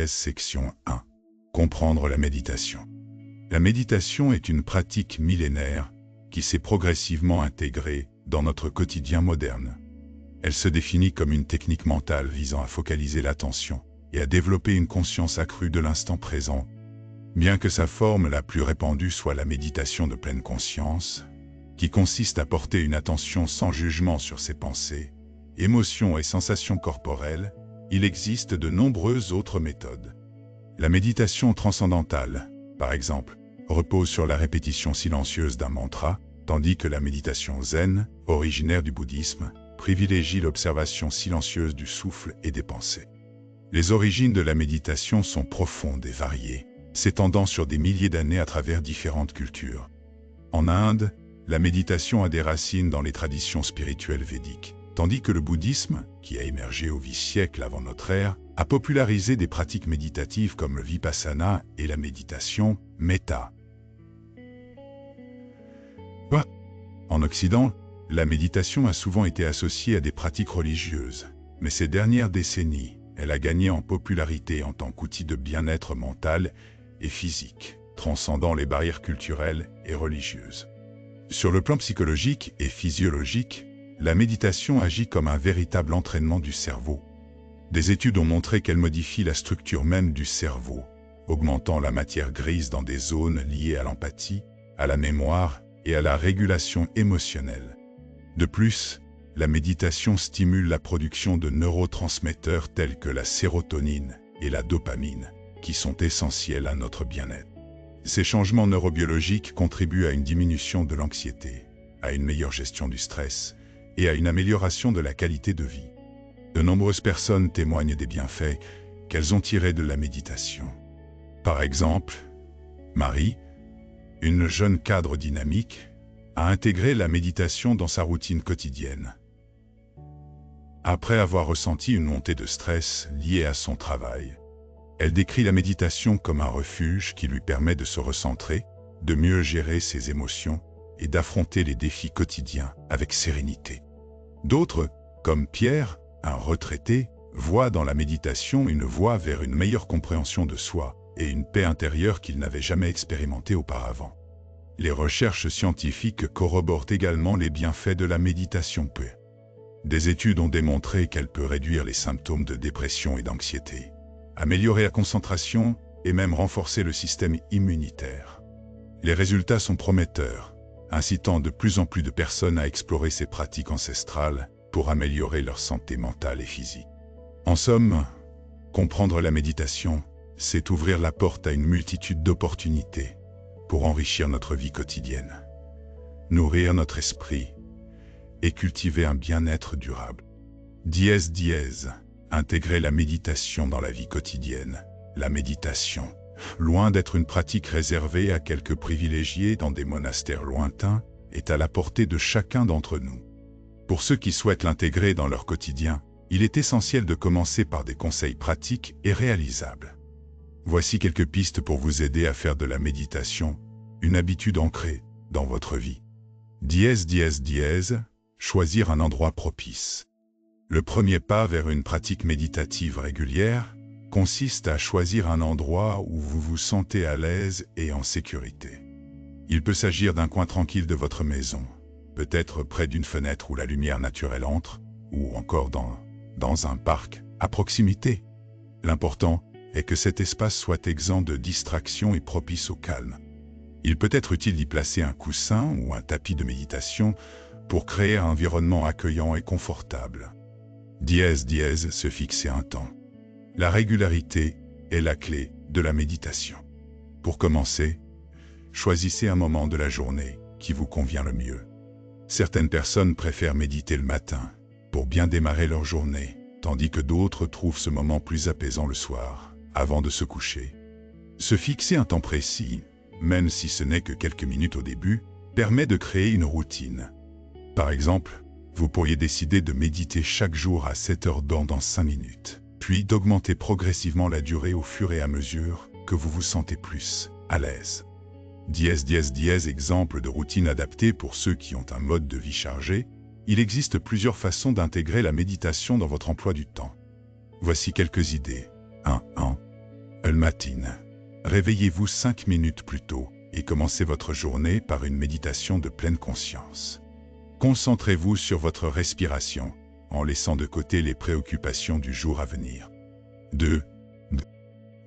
Section 1. Comprendre la méditation. La méditation est une pratique millénaire qui s'est progressivement intégrée dans notre quotidien moderne. Elle se définit comme une technique mentale visant à focaliser l'attention et à développer une conscience accrue de l'instant présent. Bien que sa forme la plus répandue soit la méditation de pleine conscience, qui consiste à porter une attention sans jugement sur ses pensées, émotions et sensations corporelles, il existe de nombreuses autres méthodes. La méditation transcendantale, par exemple, repose sur la répétition silencieuse d'un mantra, tandis que la méditation zen, originaire du bouddhisme, privilégie l'observation silencieuse du souffle et des pensées. Les origines de la méditation sont profondes et variées, s'étendant sur des milliers d'années à travers différentes cultures. En Inde, la méditation a des racines dans les traditions spirituelles védiques, tandis que le bouddhisme, qui a émergé au siècle avant notre ère, a popularisé des pratiques méditatives comme le vipassana et la méditation metta. En Occident, la méditation a souvent été associée à des pratiques religieuses, mais ces dernières décennies, elle a gagné en popularité en tant qu'outil de bien-être mental et physique, transcendant les barrières culturelles et religieuses. Sur le plan psychologique et physiologique, la méditation agit comme un véritable entraînement du cerveau. Des études ont montré qu'elle modifie la structure même du cerveau, augmentant la matière grise dans des zones liées à l'empathie, à la mémoire et à la régulation émotionnelle. De plus, la méditation stimule la production de neurotransmetteurs tels que la sérotonine et la dopamine, qui sont essentiels à notre bien-être. Ces changements neurobiologiques contribuent à une diminution de l'anxiété, à une meilleure gestion du stress et à une amélioration de la qualité de vie. De nombreuses personnes témoignent des bienfaits qu'elles ont tirés de la méditation. Par exemple, Marie, une jeune cadre dynamique, a intégré la méditation dans sa routine quotidienne. Après avoir ressenti une montée de stress liée à son travail, elle décrit la méditation comme un refuge qui lui permet de se recentrer, de mieux gérer ses émotions et d'affronter les défis quotidiens avec sérénité. D'autres, comme Pierre, un retraité, voient dans la méditation une voie vers une meilleure compréhension de soi et une paix intérieure qu'il n'avait jamais expérimentée auparavant. Les recherches scientifiques corroborent également les bienfaits de la méditation. Des études ont démontré qu'elle peut réduire les symptômes de dépression et d'anxiété, améliorer la concentration et même renforcer le système immunitaire. Les résultats sont prometteurs, incitant de plus en plus de personnes à explorer ces pratiques ancestrales pour améliorer leur santé mentale et physique. En somme, comprendre la méditation, c'est ouvrir la porte à une multitude d'opportunités pour enrichir notre vie quotidienne, nourrir notre esprit et cultiver un bien-être durable. Intégrer la méditation dans la vie quotidienne. La méditation, loin d'être une pratique réservée à quelques privilégiés dans des monastères lointains, est à la portée de chacun d'entre nous. Pour ceux qui souhaitent l'intégrer dans leur quotidien, il est essentiel de commencer par des conseils pratiques et réalisables. Voici quelques pistes pour vous aider à faire de la méditation une habitude ancrée dans votre vie. Choisir un endroit propice. Le premier pas vers une pratique méditative régulière consiste à choisir un endroit où vous vous sentez à l'aise et en sécurité. Il peut s'agir d'un coin tranquille de votre maison, peut-être près d'une fenêtre où la lumière naturelle entre, ou encore dans un parc à proximité. L'important est que cet espace soit exempt de distractions et propice au calme. Il peut être utile d'y placer un coussin ou un tapis de méditation pour créer un environnement accueillant et confortable. Se fixer un temps. La régularité est la clé de la méditation. Pour commencer, choisissez un moment de la journée qui vous convient le mieux. Certaines personnes préfèrent méditer le matin pour bien démarrer leur journée, tandis que d'autres trouvent ce moment plus apaisant le soir, avant de se coucher. Se fixer un temps précis, même si ce n'est que quelques minutes au début, permet de créer une routine. Par exemple, vous pourriez décider de méditer chaque jour à 7 heures dans 5 minutes, puis d'augmenter progressivement la durée au fur et à mesure que vous vous sentez plus à l'aise. Exemple de routine adaptée pour ceux qui ont un mode de vie chargé, il existe plusieurs façons d'intégrer la méditation dans votre emploi du temps. Voici quelques idées. 1. Le matin. Réveillez-vous 5 minutes plus tôt et commencez votre journée par une méditation de pleine conscience. Concentrez-vous sur votre respiration, en laissant de côté les préoccupations du jour à venir. 2.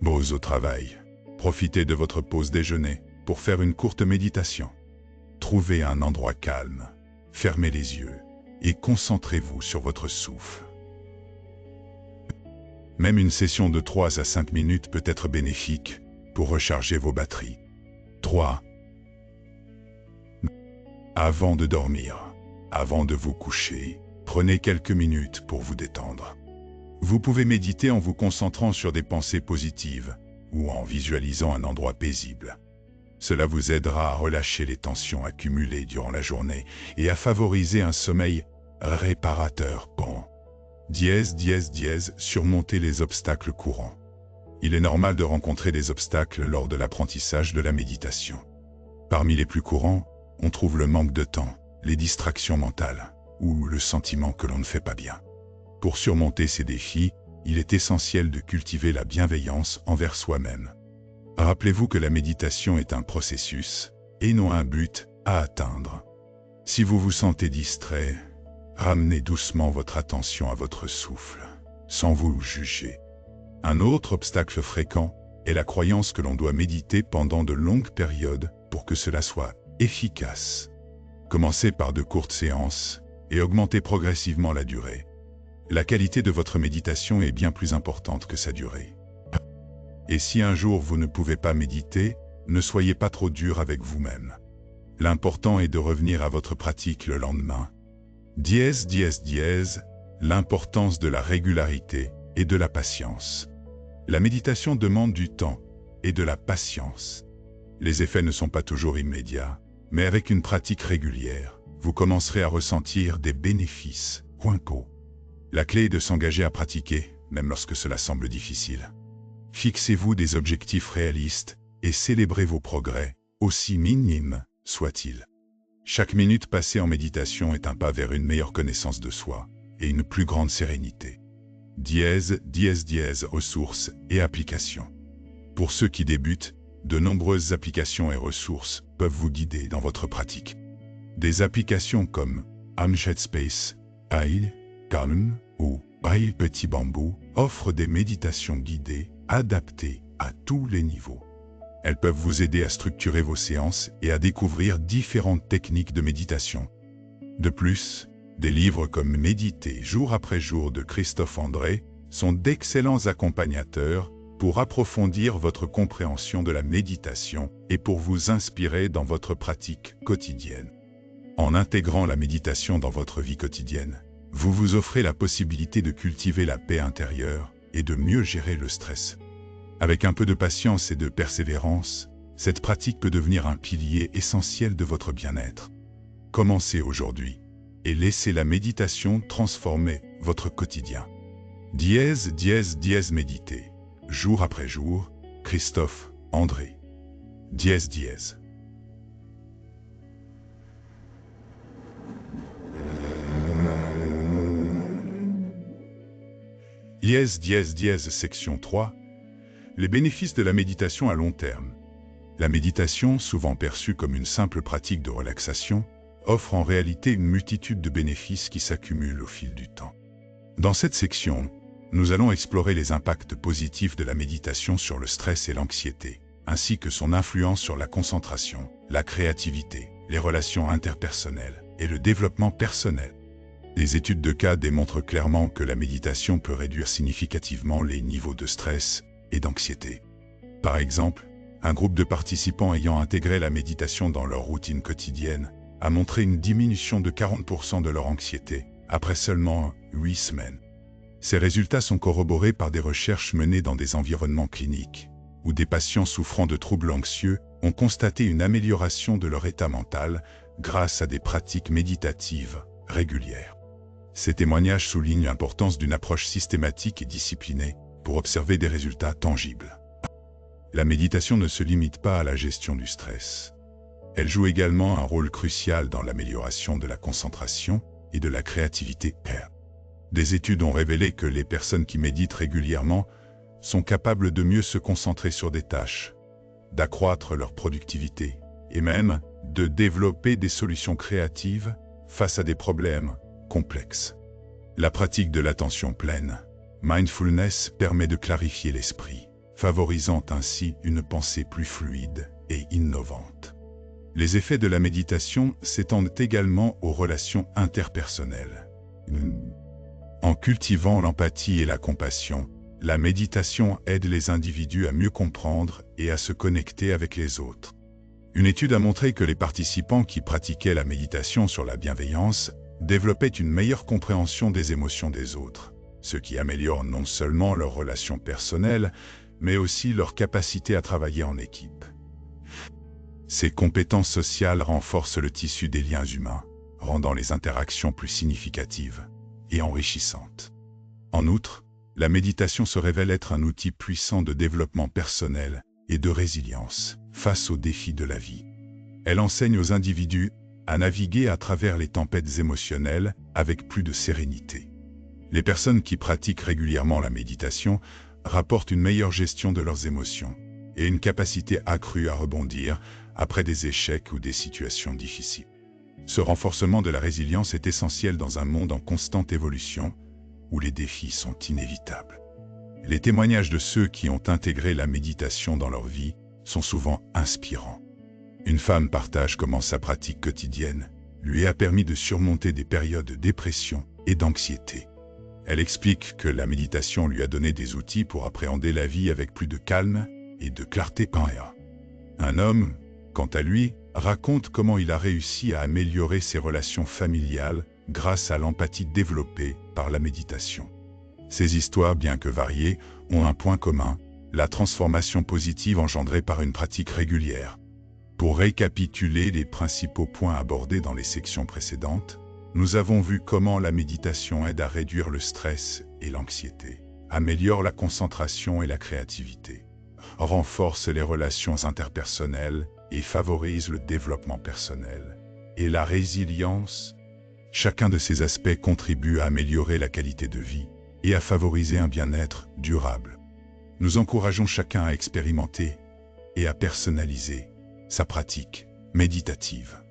Pause au travail. Profitez de votre pause déjeuner pour faire une courte méditation. Trouvez un endroit calme, fermez les yeux et concentrez-vous sur votre souffle. Même une session de 3 à 5 minutes peut être bénéfique pour recharger vos batteries. 3. Avant de dormir, avant de vous coucher, prenez quelques minutes pour vous détendre. Vous pouvez méditer en vous concentrant sur des pensées positives ou en visualisant un endroit paisible. Cela vous aidera à relâcher les tensions accumulées durant la journée et à favoriser un sommeil réparateur. Bon. Surmonter les obstacles courants. Il est normal de rencontrer des obstacles lors de l'apprentissage de la méditation. Parmi les plus courants, on trouve le manque de temps, les distractions mentales ou le sentiment que l'on ne fait pas bien. Pour surmonter ces défis, il est essentiel de cultiver la bienveillance envers soi-même. Rappelez-vous que la méditation est un processus et non un but à atteindre. Si vous vous sentez distrait, ramenez doucement votre attention à votre souffle, sans vous juger. Un autre obstacle fréquent est la croyance que l'on doit méditer pendant de longues périodes pour que cela soit efficace. Commencez par de courtes séances et augmentez progressivement la durée. La qualité de votre méditation est bien plus importante que sa durée. Et si un jour vous ne pouvez pas méditer, ne soyez pas trop dur avec vous-même. L'important est de revenir à votre pratique le lendemain. L'importance de la régularité et de la patience. La méditation demande du temps et de la patience. Les effets ne sont pas toujours immédiats, mais avec une pratique régulière, vous commencerez à ressentir des bénéfices. La clé est de s'engager à pratiquer, même lorsque cela semble difficile. Fixez-vous des objectifs réalistes et célébrez vos progrès, aussi minimes soient-ils. Chaque minute passée en méditation est un pas vers une meilleure connaissance de soi et une plus grande sérénité. Ressources et applications. Pour ceux qui débutent, de nombreuses applications et ressources peuvent vous guider dans votre pratique. Des applications comme Headspace, Calm ou Petit Bambou offrent des méditations guidées adaptées à tous les niveaux. Elles peuvent vous aider à structurer vos séances et à découvrir différentes techniques de méditation. De plus, des livres comme Méditer jour après jour de Christophe André sont d'excellents accompagnateurs pour approfondir votre compréhension de la méditation et pour vous inspirer dans votre pratique quotidienne. En intégrant la méditation dans votre vie quotidienne, vous vous offrez la possibilité de cultiver la paix intérieure et de mieux gérer le stress. Avec un peu de patience et de persévérance, cette pratique peut devenir un pilier essentiel de votre bien-être. Commencez aujourd'hui et laissez la méditation transformer votre quotidien. Méditer, jour après jour, Christophe André. Section 3. Les bénéfices de la méditation à long terme. La méditation, souvent perçue comme une simple pratique de relaxation, offre en réalité une multitude de bénéfices qui s'accumulent au fil du temps. Dans cette section, nous allons explorer les impacts positifs de la méditation sur le stress et l'anxiété, ainsi que son influence sur la concentration, la créativité, les relations interpersonnelles et le développement personnel. Des études de cas démontrent clairement que la méditation peut réduire significativement les niveaux de stress et d'anxiété. Par exemple, un groupe de participants ayant intégré la méditation dans leur routine quotidienne a montré une diminution de 40% de leur anxiété après seulement 8 semaines. Ces résultats sont corroborés par des recherches menées dans des environnements cliniques, où des patients souffrant de troubles anxieux ont constaté une amélioration de leur état mental grâce à des pratiques méditatives régulières. Ces témoignages soulignent l'importance d'une approche systématique et disciplinée pour observer des résultats tangibles. La méditation ne se limite pas à la gestion du stress. Elle joue également un rôle crucial dans l'amélioration de la concentration et de la créativité. Des études ont révélé que les personnes qui méditent régulièrement sont capables de mieux se concentrer sur des tâches, d'accroître leur productivité et même de développer des solutions créatives face à des problèmes complexes. La pratique de l'attention pleine, mindfulness, permet de clarifier l'esprit, favorisant ainsi une pensée plus fluide et innovante. Les effets de la méditation s'étendent également aux relations interpersonnelles. En cultivant l'empathie et la compassion, la méditation aide les individus à mieux comprendre et à se connecter avec les autres. Une étude a montré que les participants qui pratiquaient la méditation sur la bienveillance développaient une meilleure compréhension des émotions des autres, ce qui améliore non seulement leurs relations personnelles, mais aussi leur capacité à travailler en équipe. Ces compétences sociales renforcent le tissu des liens humains, rendant les interactions plus significatives et enrichissantes. En outre, la méditation se révèle être un outil puissant de développement personnel et de résilience face aux défis de la vie. Elle enseigne aux individus à naviguer à travers les tempêtes émotionnelles avec plus de sérénité. Les personnes qui pratiquent régulièrement la méditation rapportent une meilleure gestion de leurs émotions et une capacité accrue à rebondir après des échecs ou des situations difficiles. Ce renforcement de la résilience est essentiel dans un monde en constante évolution où les défis sont inévitables. Les témoignages de ceux qui ont intégré la méditation dans leur vie sont souvent inspirants. Une femme partage comment sa pratique quotidienne lui a permis de surmonter des périodes de dépression et d'anxiété. Elle explique que la méditation lui a donné des outils pour appréhender la vie avec plus de calme et de clarté. Un homme, quant à lui, raconte comment il a réussi à améliorer ses relations familiales grâce à l'empathie développée par la méditation. Ces histoires, bien que variées, ont un point commun, la transformation positive engendrée par une pratique régulière. Pour récapituler les principaux points abordés dans les sections précédentes, nous avons vu comment la méditation aide à réduire le stress et l'anxiété, améliore la concentration et la créativité, renforce les relations interpersonnelles et favorise le développement personnel et la résilience. Chacun de ces aspects contribue à améliorer la qualité de vie et à favoriser un bien-être durable. Nous encourageons chacun à expérimenter et à personnaliser sa pratique méditative.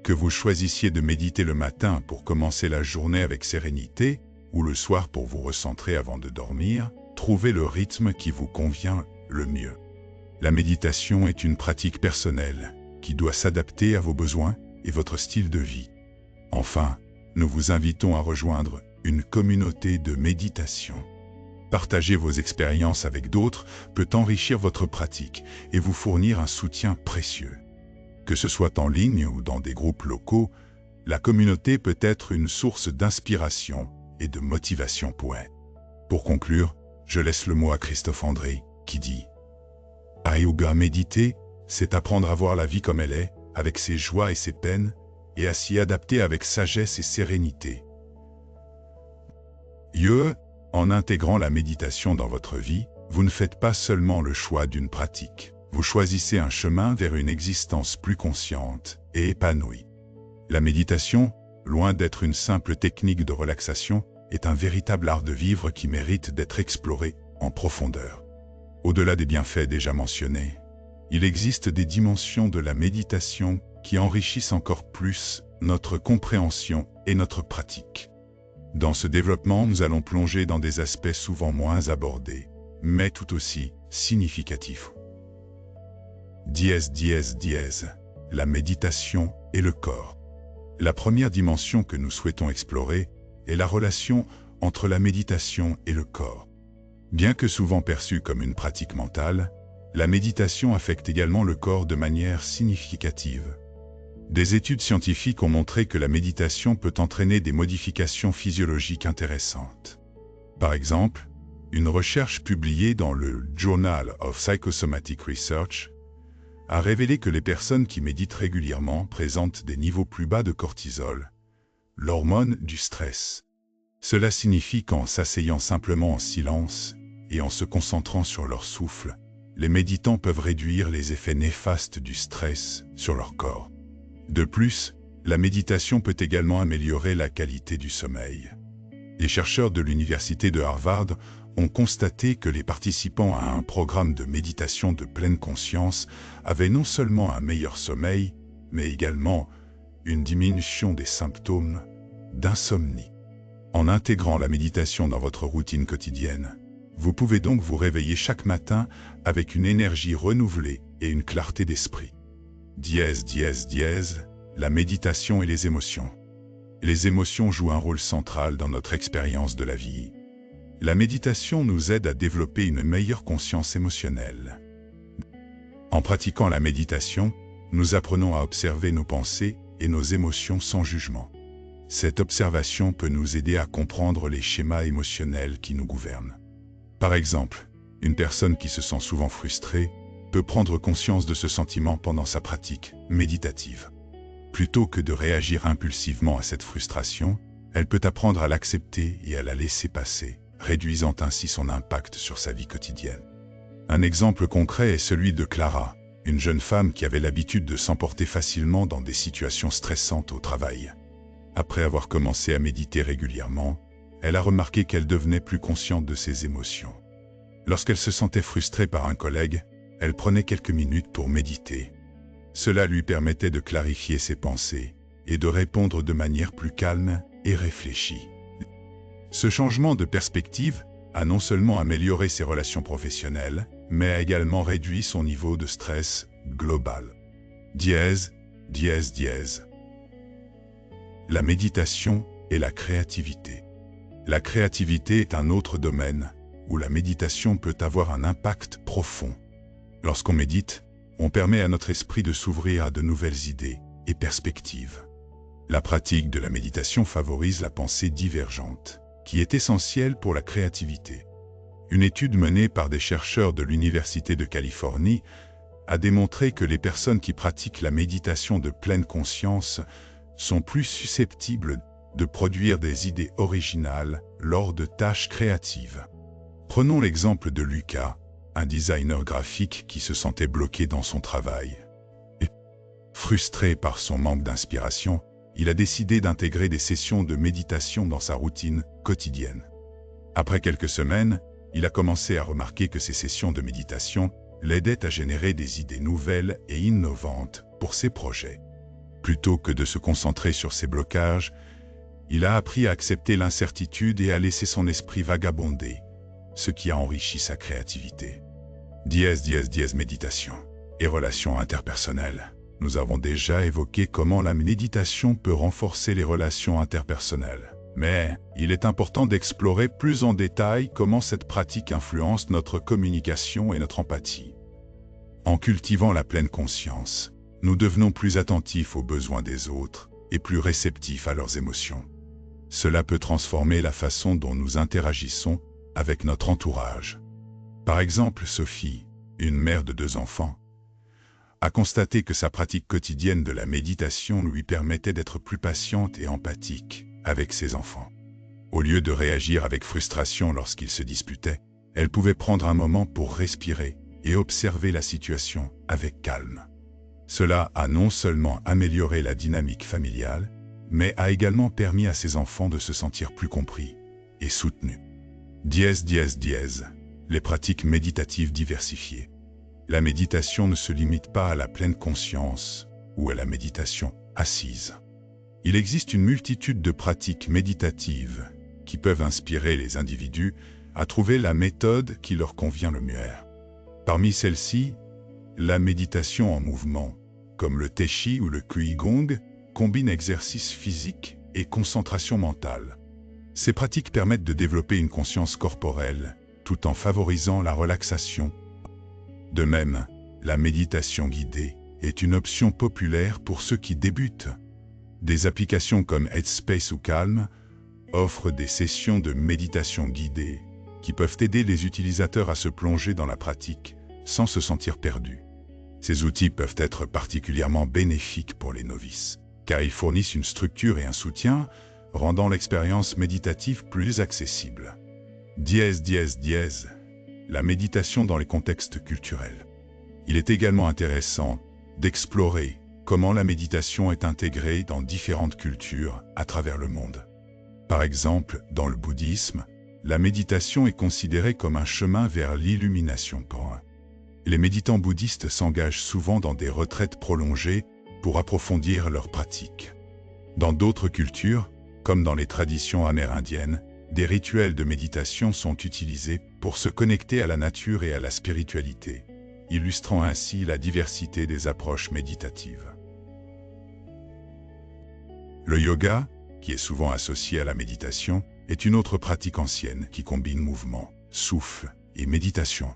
Que vous choisissiez de méditer le matin pour commencer la journée avec sérénité ou le soir pour vous recentrer avant de dormir, trouvez le rythme qui vous convient le mieux. La méditation est une pratique personnelle qui doit s'adapter à vos besoins et votre style de vie. Enfin, nous vous invitons à rejoindre une communauté de méditation. Partager vos expériences avec d'autres peut enrichir votre pratique et vous fournir un soutien précieux. Que ce soit en ligne ou dans des groupes locaux, la communauté peut être une source d'inspiration et de motivation pour elle. Pour conclure, je laisse le mot à Christophe André, qui dit « Yoga, méditer, c'est apprendre à voir la vie comme elle est, avec ses joies et ses peines, et à s'y adapter avec sagesse et sérénité. » En intégrant la méditation dans votre vie, vous ne faites pas seulement le choix d'une pratique. Vous choisissez un chemin vers une existence plus consciente et épanouie. La méditation, loin d'être une simple technique de relaxation, est un véritable art de vivre qui mérite d'être exploré en profondeur. Au-delà des bienfaits déjà mentionnés, il existe des dimensions de la méditation qui enrichissent encore plus notre compréhension et notre pratique. Dans ce développement, nous allons plonger dans des aspects souvent moins abordés, mais tout aussi significatifs. La méditation et le corps. La première dimension que nous souhaitons explorer est la relation entre la méditation et le corps. Bien que souvent perçue comme une pratique mentale, la méditation affecte également le corps de manière significative. Des études scientifiques ont montré que la méditation peut entraîner des modifications physiologiques intéressantes. Par exemple, une recherche publiée dans le Journal of Psychosomatic Research a révélé que les personnes qui méditent régulièrement présentent des niveaux plus bas de cortisol, l'hormone du stress. Cela signifie qu'en s'asseyant simplement en silence et en se concentrant sur leur souffle, les méditants peuvent réduire les effets néfastes du stress sur leur corps. De plus, la méditation peut également améliorer la qualité du sommeil. Les chercheurs de l'université de Harvard ont constaté que les participants à un programme de méditation de pleine conscience avaient non seulement un meilleur sommeil, mais également une diminution des symptômes d'insomnie. En intégrant la méditation dans votre routine quotidienne, vous pouvez donc vous réveiller chaque matin avec une énergie renouvelée et une clarté d'esprit. La méditation et les émotions. Les émotions jouent un rôle central dans notre expérience de la vie. La méditation nous aide à développer une meilleure conscience émotionnelle. En pratiquant la méditation, nous apprenons à observer nos pensées et nos émotions sans jugement. Cette observation peut nous aider à comprendre les schémas émotionnels qui nous gouvernent. Par exemple, une personne qui se sent souvent frustrée peut prendre conscience de ce sentiment pendant sa pratique méditative. Plutôt que de réagir impulsivement à cette frustration, elle peut apprendre à l'accepter et à la laisser passer, réduisant ainsi son impact sur sa vie quotidienne. Un exemple concret est celui de Clara, une jeune femme qui avait l'habitude de s'emporter facilement dans des situations stressantes au travail. Après avoir commencé à méditer régulièrement, elle a remarqué qu'elle devenait plus consciente de ses émotions. Lorsqu'elle se sentait frustrée par un collègue, elle prenait quelques minutes pour méditer. Cela lui permettait de clarifier ses pensées et de répondre de manière plus calme et réfléchie. Ce changement de perspective a non seulement amélioré ses relations professionnelles, mais a également réduit son niveau de stress global. La méditation et la créativité. La créativité est un autre domaine où la méditation peut avoir un impact profond. Lorsqu'on médite, on permet à notre esprit de s'ouvrir à de nouvelles idées et perspectives. La pratique de la méditation favorise la pensée divergente, qui est essentielle pour la créativité. Une étude menée par des chercheurs de l'Université de Californie a démontré que les personnes qui pratiquent la méditation de pleine conscience sont plus susceptibles de produire des idées originales lors de tâches créatives. Prenons l'exemple de Lucas, un designer graphique qui se sentait bloqué dans son travail. Et, frustré par son manque d'inspiration, il a décidé d'intégrer des sessions de méditation dans sa routine quotidienne. Après quelques semaines, il a commencé à remarquer que ces sessions de méditation l'aidaient à générer des idées nouvelles et innovantes pour ses projets. Plutôt que de se concentrer sur ses blocages, il a appris à accepter l'incertitude et à laisser son esprit vagabonder, ce qui a enrichi sa créativité. Méditation et relations interpersonnelles. Nous avons déjà évoqué comment la méditation peut renforcer les relations interpersonnelles. Mais il est important d'explorer plus en détail comment cette pratique influence notre communication et notre empathie. En cultivant la pleine conscience, nous devenons plus attentifs aux besoins des autres et plus réceptifs à leurs émotions. Cela peut transformer la façon dont nous interagissons avec notre entourage. Par exemple, Sophie, une mère de 2 enfants, a constaté que sa pratique quotidienne de la méditation lui permettait d'être plus patiente et empathique avec ses enfants. Au lieu de réagir avec frustration lorsqu'ils se disputaient, elle pouvait prendre un moment pour respirer et observer la situation avec calme. Cela a non seulement amélioré la dynamique familiale, mais a également permis à ses enfants de se sentir plus compris et soutenus. Les pratiques méditatives diversifiées. La méditation ne se limite pas à la pleine conscience ou à la méditation assise. Il existe une multitude de pratiques méditatives qui peuvent inspirer les individus à trouver la méthode qui leur convient le mieux. Parmi celles-ci, la méditation en mouvement, comme le Tai Chi ou le Qigong, combine exercice physique et concentration mentale. Ces pratiques permettent de développer une conscience corporelle, tout en favorisant la relaxation. De même, la méditation guidée est une option populaire pour ceux qui débutent. Des applications comme Headspace ou Calm offrent des sessions de méditation guidée qui peuvent aider les utilisateurs à se plonger dans la pratique sans se sentir perdus. Ces outils peuvent être particulièrement bénéfiques pour les novices, car ils fournissent une structure et un soutien, rendant l'expérience méditative plus accessible. La méditation dans les contextes culturels. Il est également intéressant d'explorer comment la méditation est intégrée dans différentes cultures à travers le monde. Par exemple, dans le bouddhisme, la méditation est considérée comme un chemin vers l'illumination. Les méditants bouddhistes s'engagent souvent dans des retraites prolongées pour approfondir leur pratique. Dans d'autres cultures, comme dans les traditions amérindiennes, des rituels de méditation sont utilisés pour se connecter à la nature et à la spiritualité, illustrant ainsi la diversité des approches méditatives. Le yoga, qui est souvent associé à la méditation, est une autre pratique ancienne qui combine mouvement, souffle et méditation.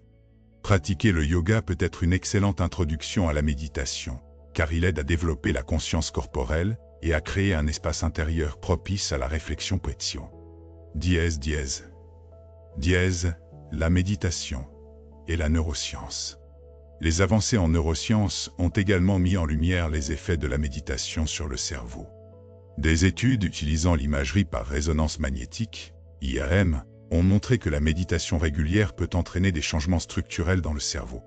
Pratiquer le yoga peut être une excellente introduction à la méditation, car il aide à développer la conscience corporelle et à créer un espace intérieur propice à la réflexion poétique. La méditation et la neuroscience. Les avancées en neurosciences ont également mis en lumière les effets de la méditation sur le cerveau. Des études utilisant l'imagerie par résonance magnétique, IRM, ont montré que la méditation régulière peut entraîner des changements structurels dans le cerveau.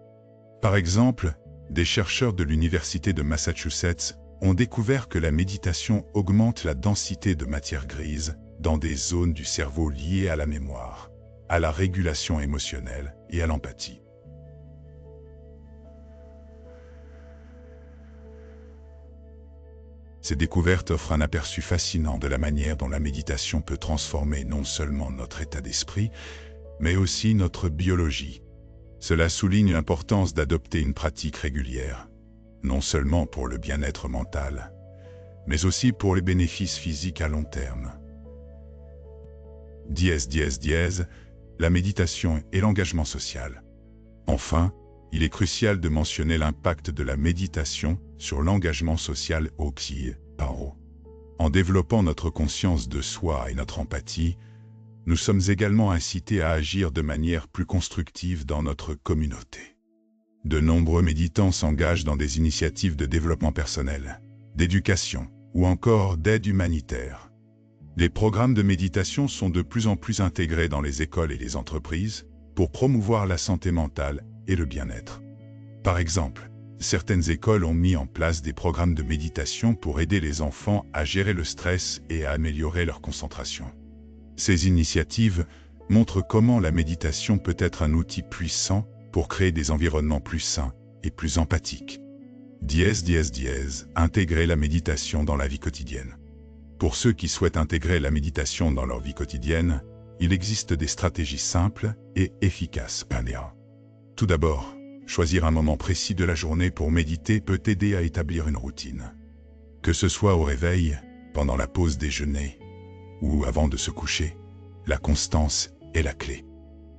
Par exemple, des chercheurs de l'Université de Massachusetts ont découvert que la méditation augmente la densité de matière grise dans des zones du cerveau liées à la mémoire, à la régulation émotionnelle et à l'empathie. Ces découvertes offrent un aperçu fascinant de la manière dont la méditation peut transformer non seulement notre état d'esprit, mais aussi notre biologie. Cela souligne l'importance d'adopter une pratique régulière, non seulement pour le bien-être mental, mais aussi pour les bénéfices physiques à long terme. La méditation et l'engagement social. Enfin, il est crucial de mentionner l'impact de la méditation sur l'engagement social En développant notre conscience de soi et notre empathie, nous sommes également incités à agir de manière plus constructive dans notre communauté. De nombreux méditants s'engagent dans des initiatives de développement personnel, d'éducation ou encore d'aide humanitaire. Les programmes de méditation sont de plus en plus intégrés dans les écoles et les entreprises pour promouvoir la santé mentale et le bien-être. Par exemple, certaines écoles ont mis en place des programmes de méditation pour aider les enfants à gérer le stress et à améliorer leur concentration. Ces initiatives montrent comment la méditation peut être un outil puissant pour créer des environnements plus sains et plus empathiques. Intégrer la méditation dans la vie quotidienne. Pour ceux qui souhaitent intégrer la méditation dans leur vie quotidienne, il existe des stratégies simples et efficaces. Tout d'abord, choisir un moment précis de la journée pour méditer peut aider à établir une routine. Que ce soit au réveil, pendant la pause déjeuner ou avant de se coucher, la constance est la clé.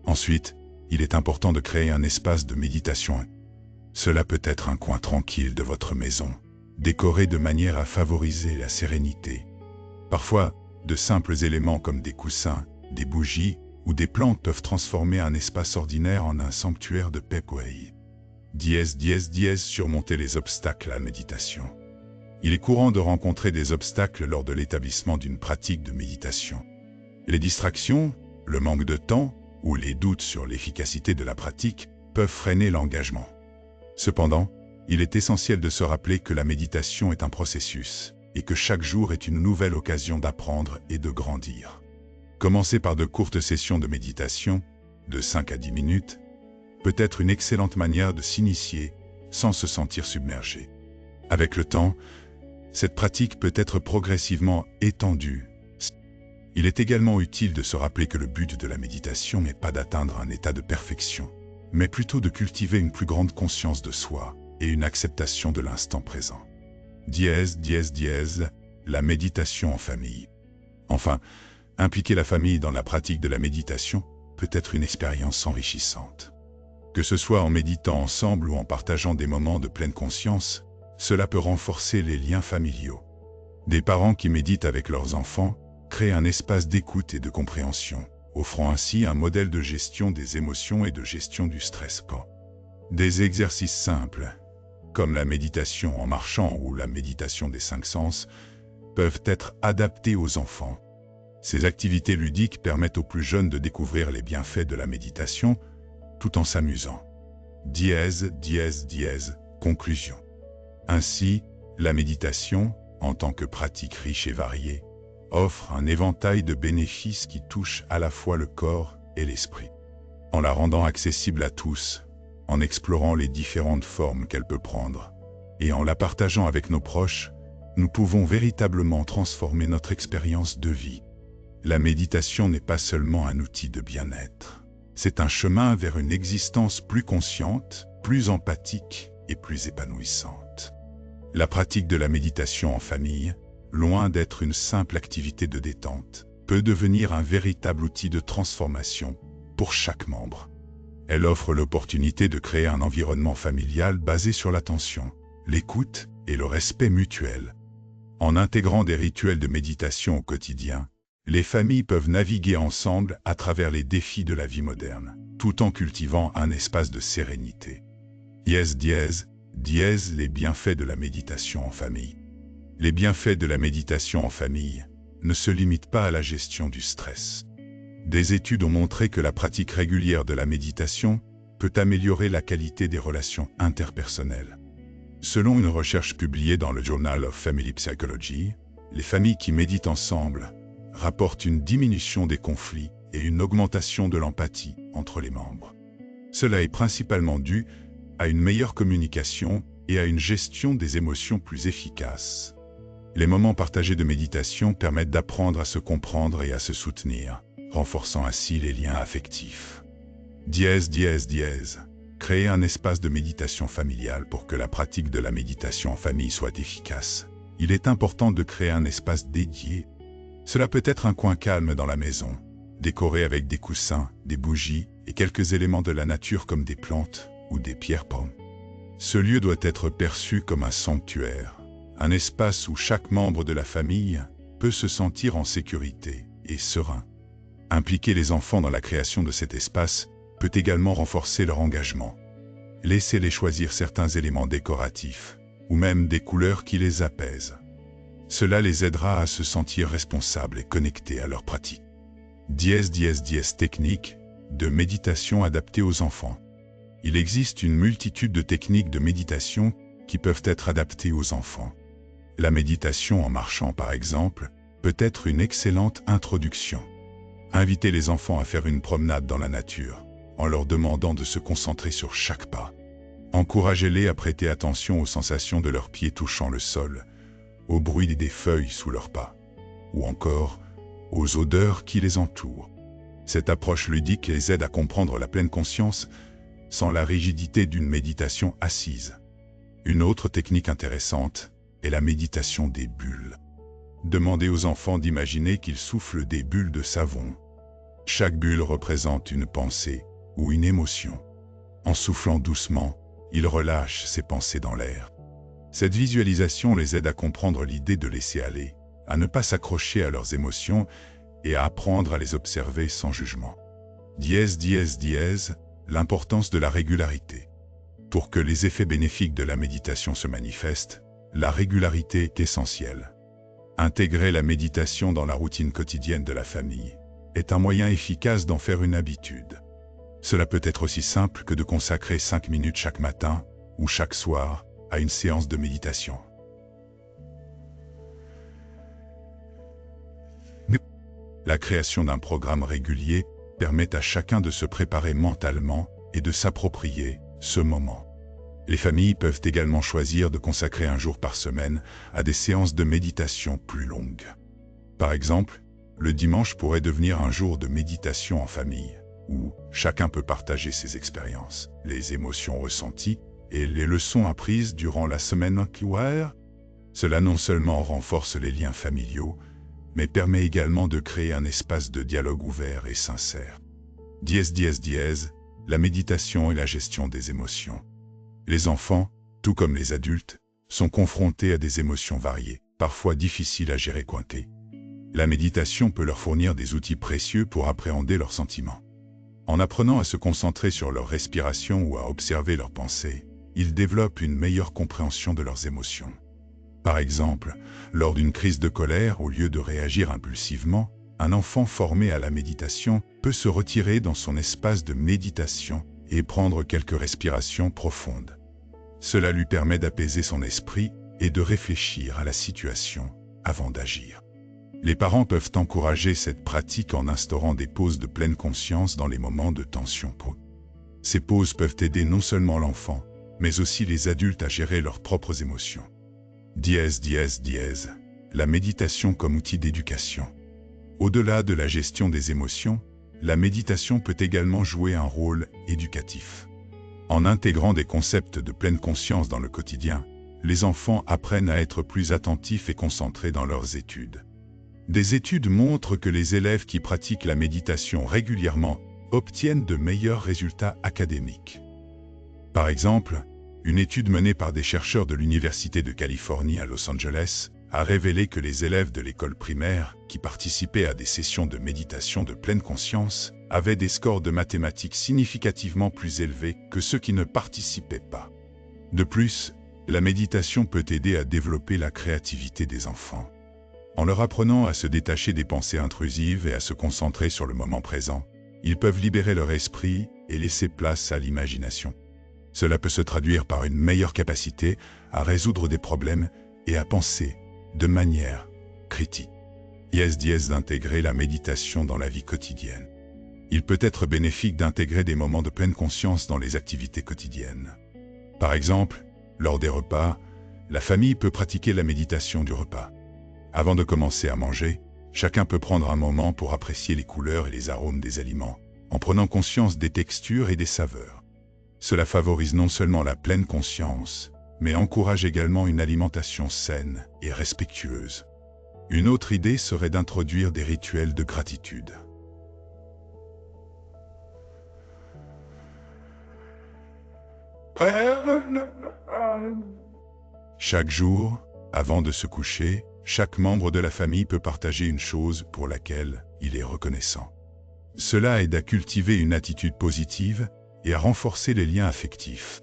Ensuite, il est important de créer un espace de méditation. Cela peut être un coin tranquille de votre maison, décoré de manière à favoriser la sérénité. Parfois, de simples éléments comme des coussins, des bougies ou des plantes peuvent transformer un espace ordinaire en un sanctuaire de paix. Surmonter les obstacles à la méditation. Il est courant de rencontrer des obstacles lors de l'établissement d'une pratique de méditation. Les distractions, le manque de temps ou les doutes sur l'efficacité de la pratique peuvent freiner l'engagement. Cependant, il est essentiel de se rappeler que la méditation est un processus et que chaque jour est une nouvelle occasion d'apprendre et de grandir. Commencer par de courtes sessions de méditation, de 5 à 10 minutes, peut être une excellente manière de s'initier sans se sentir submergé. Avec le temps, cette pratique peut être progressivement étendue. Il est également utile de se rappeler que le but de la méditation n'est pas d'atteindre un état de perfection, mais plutôt de cultiver une plus grande conscience de soi et une acceptation de l'instant présent. La méditation en famille. Enfin, impliquer la famille dans la pratique de la méditation peut être une expérience enrichissante. Que ce soit en méditant ensemble ou en partageant des moments de pleine conscience, cela peut renforcer les liens familiaux. Des parents qui méditent avec leurs enfants créent un espace d'écoute et de compréhension, offrant ainsi un modèle de gestion des émotions et de gestion du stress. Des exercices simples, comme la méditation en marchant ou la méditation des 5 sens, peuvent être adaptés aux enfants. Ces activités ludiques permettent aux plus jeunes de découvrir les bienfaits de la méditation tout en s'amusant. Conclusion. Ainsi, la méditation, en tant que pratique riche et variée, offre un éventail de bénéfices qui touchent à la fois le corps et l'esprit. En la rendant accessible à tous, en explorant les différentes formes qu'elle peut prendre, et en la partageant avec nos proches, nous pouvons véritablement transformer notre expérience de vie. La méditation n'est pas seulement un outil de bien-être. C'est un chemin vers une existence plus consciente, plus empathique et plus épanouissante. La pratique de la méditation en famille, loin d'être une simple activité de détente, peut devenir un véritable outil de transformation pour chaque membre. Elle offre l'opportunité de créer un environnement familial basé sur l'attention, l'écoute et le respect mutuel. En intégrant des rituels de méditation au quotidien, les familles peuvent naviguer ensemble à travers les défis de la vie moderne, tout en cultivant un espace de sérénité. Les bienfaits de la méditation en famille. Les bienfaits de la méditation en famille ne se limitent pas à la gestion du stress. Des études ont montré que la pratique régulière de la méditation peut améliorer la qualité des relations interpersonnelles. Selon une recherche publiée dans le Journal of Family Psychology, les familles qui méditent ensemble rapportent une diminution des conflits et une augmentation de l'empathie entre les membres. Cela est principalement dû à une meilleure communication et à une gestion des émotions plus efficace. Les moments partagés de méditation permettent d'apprendre à se comprendre et à se soutenir, renforçant ainsi les liens affectifs. Créer un espace de méditation familiale pour que la pratique de la méditation en famille soit efficace. Il est important de créer un espace dédié. Cela peut être un coin calme dans la maison, décoré avec des coussins, des bougies et quelques éléments de la nature comme des plantes ou des pierres peintes. Ce lieu doit être perçu comme un sanctuaire, un espace où chaque membre de la famille peut se sentir en sécurité et serein. Impliquer les enfants dans la création de cet espace peut également renforcer leur engagement. Laissez-les choisir certains éléments décoratifs, ou même des couleurs qui les apaisent. Cela les aidera à se sentir responsables et connectés à leur pratique. Techniques de méditation adaptées aux enfants. Il existe une multitude de techniques de méditation qui peuvent être adaptées aux enfants. La méditation en marchant par exemple peut être une excellente introduction. Invitez les enfants à faire une promenade dans la nature, en leur demandant de se concentrer sur chaque pas. Encouragez-les à prêter attention aux sensations de leurs pieds touchant le sol, au bruit des feuilles sous leurs pas, ou encore aux odeurs qui les entourent. Cette approche ludique les aide à comprendre la pleine conscience sans la rigidité d'une méditation assise. Une autre technique intéressante est la méditation des bulles. Demandez aux enfants d'imaginer qu'ils soufflent des bulles de savon. Chaque bulle représente une pensée ou une émotion. En soufflant doucement, ils relâchent ces pensées dans l'air. Cette visualisation les aide à comprendre l'idée de laisser aller, à ne pas s'accrocher à leurs émotions et à apprendre à les observer sans jugement. L'importance de la régularité. Pour que les effets bénéfiques de la méditation se manifestent, la régularité est essentielle. Intégrer la méditation dans la routine quotidienne de la famille est un moyen efficace d'en faire une habitude. Cela peut être aussi simple que de consacrer 5 minutes chaque matin ou chaque soir à une séance de méditation. La création d'un programme régulier permet à chacun de se préparer mentalement et de s'approprier ce moment. Les familles peuvent également choisir de consacrer un jour par semaine à des séances de méditation plus longues. Par exemple, le dimanche pourrait devenir un jour de méditation en famille, où chacun peut partager ses expériences, les émotions ressenties et les leçons apprises durant la semaine. Cela non seulement renforce les liens familiaux, mais permet également de créer un espace de dialogue ouvert et sincère. La méditation et la gestion des émotions. Les enfants, tout comme les adultes, sont confrontés à des émotions variées, parfois difficiles à gérer. La méditation peut leur fournir des outils précieux pour appréhender leurs sentiments. En apprenant à se concentrer sur leur respiration ou à observer leurs pensées, ils développent une meilleure compréhension de leurs émotions. Par exemple, lors d'une crise de colère, au lieu de réagir impulsivement, un enfant formé à la méditation peut se retirer dans son espace de méditation et prendre quelques respirations profondes. Cela lui permet d'apaiser son esprit et de réfléchir à la situation avant d'agir. Les parents peuvent encourager cette pratique en instaurant des pauses de pleine conscience dans les moments de tension. Ces pauses peuvent aider non seulement l'enfant, mais aussi les adultes à gérer leurs propres émotions. La méditation comme outil d'éducation. Au-delà de la gestion des émotions, la méditation peut également jouer un rôle éducatif. En intégrant des concepts de pleine conscience dans le quotidien, les enfants apprennent à être plus attentifs et concentrés dans leurs études. Des études montrent que les élèves qui pratiquent la méditation régulièrement obtiennent de meilleurs résultats académiques. Par exemple, une étude menée par des chercheurs de l'Université de Californie à Los Angeles a révélé que les élèves de l'école primaire qui participaient à des sessions de méditation de pleine conscience avaient des scores de mathématiques significativement plus élevés que ceux qui ne participaient pas. De plus, la méditation peut aider à développer la créativité des enfants. En leur apprenant à se détacher des pensées intrusives et à se concentrer sur le moment présent, ils peuvent libérer leur esprit et laisser place à l'imagination. Cela peut se traduire par une meilleure capacité à résoudre des problèmes et à penser de manière critique. D'intégrer la méditation dans la vie quotidienne. Il peut être bénéfique d'intégrer des moments de pleine conscience dans les activités quotidiennes. Par exemple, lors des repas, la famille peut pratiquer la méditation du repas. Avant de commencer à manger, chacun peut prendre un moment pour apprécier les couleurs et les arômes des aliments, en prenant conscience des textures et des saveurs. Cela favorise non seulement la pleine conscience, mais encourage également une alimentation saine et respectueuse. Une autre idée serait d'introduire des rituels de gratitude. Chaque jour, avant de se coucher, chaque membre de la famille peut partager une chose pour laquelle il est reconnaissant. Cela aide à cultiver une attitude positive et à renforcer les liens affectifs.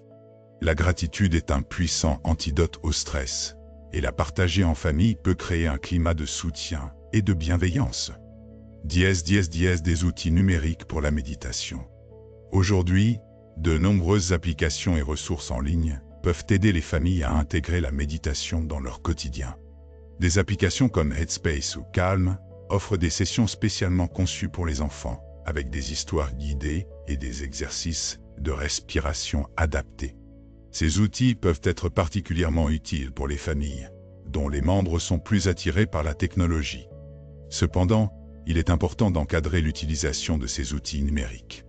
La gratitude est un puissant antidote au stress, et la partager en famille peut créer un climat de soutien et de bienveillance. Des outils numériques pour la méditation. Aujourd'hui, de nombreuses applications et ressources en ligne peuvent aider les familles à intégrer la méditation dans leur quotidien. Des applications comme Headspace ou Calm offrent des sessions spécialement conçues pour les enfants, avec des histoires guidées et des exercices de respiration adaptés. Ces outils peuvent être particulièrement utiles pour les familles, dont les membres sont plus attirés par la technologie. Cependant, il est important d'encadrer l'utilisation de ces outils numériques.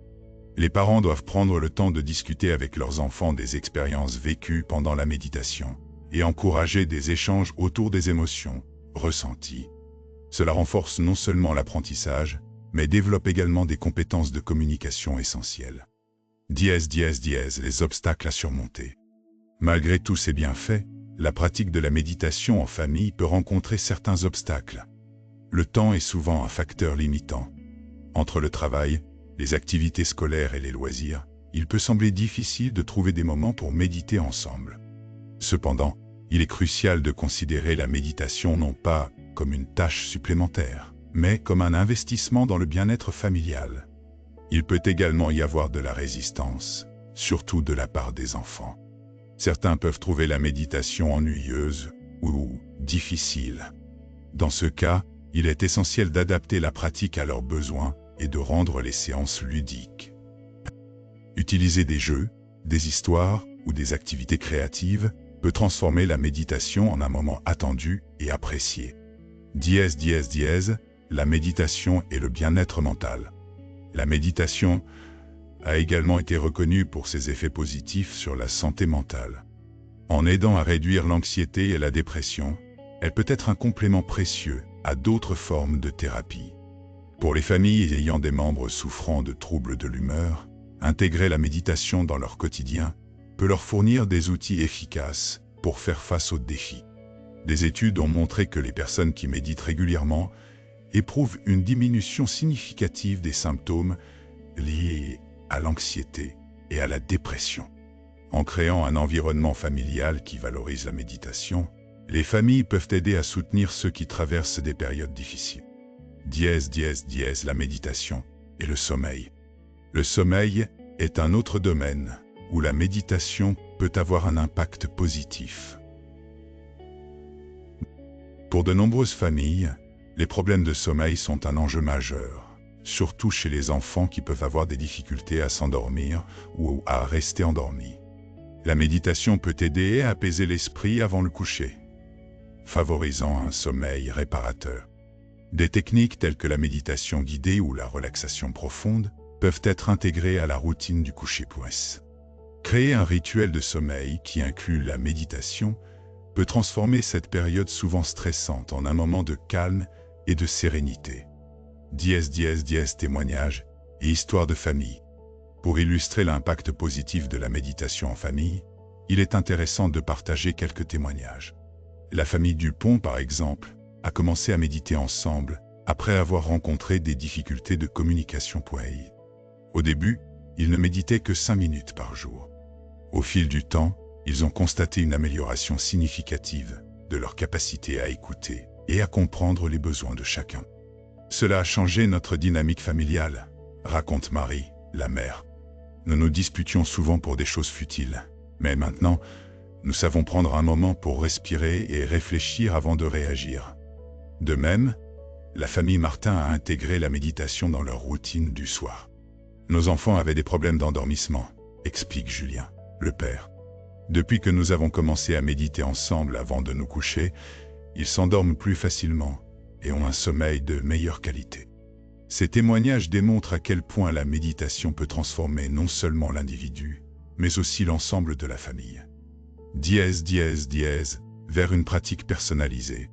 Les parents doivent prendre le temps de discuter avec leurs enfants des expériences vécues pendant la méditation et encourager des échanges autour des émotions ressenties. Cela renforce non seulement l'apprentissage, mais développe également des compétences de communication essentielles. Les obstacles à surmonter. Malgré tous ces bienfaits, la pratique de la méditation en famille peut rencontrer certains obstacles. Le temps est souvent un facteur limitant. Entre le travail, les activités scolaires et les loisirs, il peut sembler difficile de trouver des moments pour méditer ensemble. Cependant, il est crucial de considérer la méditation non pas comme une tâche supplémentaire, mais comme un investissement dans le bien-être familial. Il peut également y avoir de la résistance, surtout de la part des enfants. Certains peuvent trouver la méditation ennuyeuse ou difficile. Dans ce cas, il est essentiel d'adapter la pratique à leurs besoins et de rendre les séances ludiques. Utiliser des jeux, des histoires ou des activités créatives peut transformer la méditation en un moment attendu et apprécié. La méditation et le bien-être mental. La méditation a également été reconnue pour ses effets positifs sur la santé mentale. En aidant à réduire l'anxiété et la dépression, elle peut être un complément précieux à d'autres formes de thérapie. Pour les familles ayant des membres souffrant de troubles de l'humeur, intégrer la méditation dans leur quotidien peut leur fournir des outils efficaces pour faire face aux défis. Des études ont montré que les personnes qui méditent régulièrement éprouvent une diminution significative des symptômes liés à l'anxiété et à la dépression. En créant un environnement familial qui valorise la méditation, les familles peuvent aider à soutenir ceux qui traversent des périodes difficiles. La méditation et le sommeil. Le sommeil est un autre domaine où la méditation peut avoir un impact positif. Pour de nombreuses familles, Les problèmes de sommeil sont un enjeu majeur, surtout chez les enfants qui peuvent avoir des difficultés à s'endormir ou à rester endormis. La méditation peut aider à apaiser l'esprit avant le coucher, favorisant un sommeil réparateur. Des techniques telles que la méditation guidée ou la relaxation profonde peuvent être intégrées à la routine du coucher. Créer un rituel de sommeil qui inclut la méditation peut transformer cette période souvent stressante en un moment de calme et de sérénité. Témoignages et histoires de famille. Pour illustrer l'impact positif de la méditation en famille, il est intéressant de partager quelques témoignages. La famille Dupont, par exemple, a commencé à méditer ensemble après avoir rencontré des difficultés de communication. Au début, ils ne méditaient que 5 minutes par jour. Au fil du temps, ils ont constaté une amélioration significative de leur capacité à écouter et à comprendre les besoins de chacun. Cela a changé notre dynamique familiale, raconte Marie, la mère. Nous nous disputions souvent pour des choses futiles, mais maintenant, nous savons prendre un moment pour respirer et réfléchir avant de réagir. De même, la famille Martin a intégré la méditation dans leur routine du soir. Nos enfants avaient des problèmes d'endormissement, explique Julien, le père. Depuis que nous avons commencé à méditer ensemble avant de nous coucher, ils s'endorment plus facilement et ont un sommeil de meilleure qualité. Ces témoignages démontrent à quel point la méditation peut transformer non seulement l'individu, mais aussi l'ensemble de la famille. Vers une pratique personnalisée.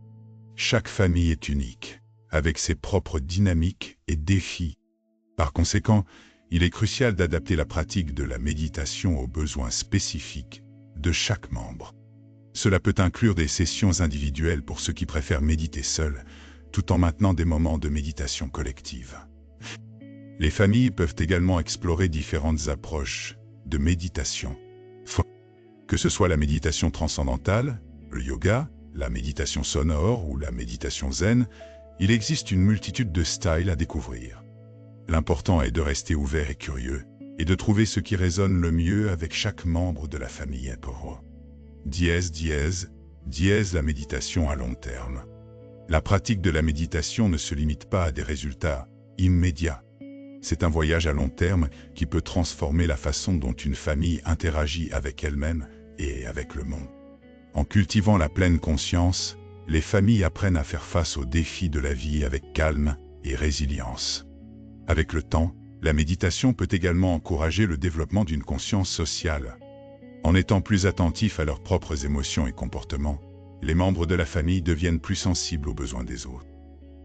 Chaque famille est unique, avec ses propres dynamiques et défis. Par conséquent, il est crucial d'adapter la pratique de la méditation aux besoins spécifiques de chaque membre. Cela peut inclure des sessions individuelles pour ceux qui préfèrent méditer seuls, tout en maintenant des moments de méditation collective. Les familles peuvent également explorer différentes approches de méditation. Que ce soit la méditation transcendantale, le yoga, la méditation sonore ou la méditation zen, il existe une multitude de styles à découvrir. L'important est de rester ouvert et curieux, et de trouver ce qui résonne le mieux avec chaque membre de la famille. La méditation à long terme. La pratique de la méditation ne se limite pas à des résultats immédiats. C'est un voyage à long terme qui peut transformer la façon dont une famille interagit avec elle-même et avec le monde. En cultivant la pleine conscience, les familles apprennent à faire face aux défis de la vie avec calme et résilience. Avec le temps, la méditation peut également encourager le développement d'une conscience sociale. En étant plus attentifs à leurs propres émotions et comportements, les membres de la famille deviennent plus sensibles aux besoins des autres.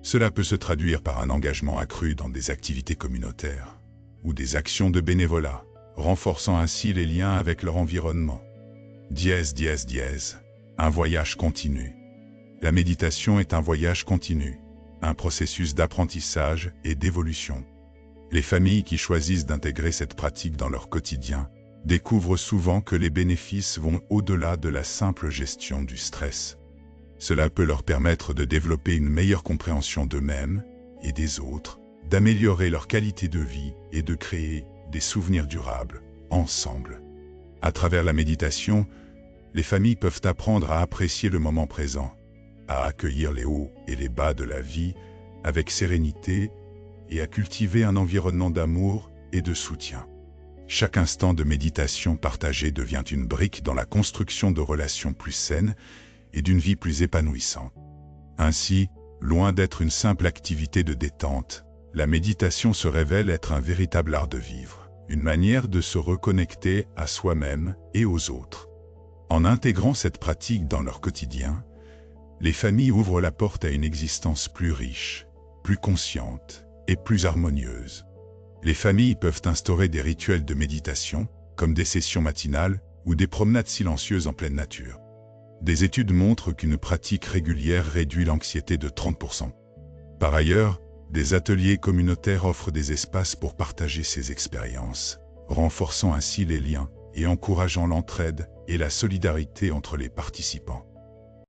Cela peut se traduire par un engagement accru dans des activités communautaires ou des actions de bénévolat, renforçant ainsi les liens avec leur environnement. Un voyage continu. La méditation est un voyage continu, un processus d'apprentissage et d'évolution. Les familles qui choisissent d'intégrer cette pratique dans leur quotidien découvrent souvent que les bénéfices vont au-delà de la simple gestion du stress. Cela peut leur permettre de développer une meilleure compréhension d'eux-mêmes et des autres, d'améliorer leur qualité de vie et de créer des souvenirs durables, ensemble. À travers la méditation, les familles peuvent apprendre à apprécier le moment présent, à accueillir les hauts et les bas de la vie avec sérénité et à cultiver un environnement d'amour et de soutien. Chaque instant de méditation partagée devient une brique dans la construction de relations plus saines et d'une vie plus épanouissante. Ainsi, loin d'être une simple activité de détente, la méditation se révèle être un véritable art de vivre, une manière de se reconnecter à soi-même et aux autres. En intégrant cette pratique dans leur quotidien, les familles ouvrent la porte à une existence plus riche, plus consciente et plus harmonieuse. Les familles peuvent instaurer des rituels de méditation, comme des sessions matinales ou des promenades silencieuses en pleine nature. Des études montrent qu'une pratique régulière réduit l'anxiété de 30%. Par ailleurs, des ateliers communautaires offrent des espaces pour partager ces expériences, renforçant ainsi les liens et encourageant l'entraide et la solidarité entre les participants.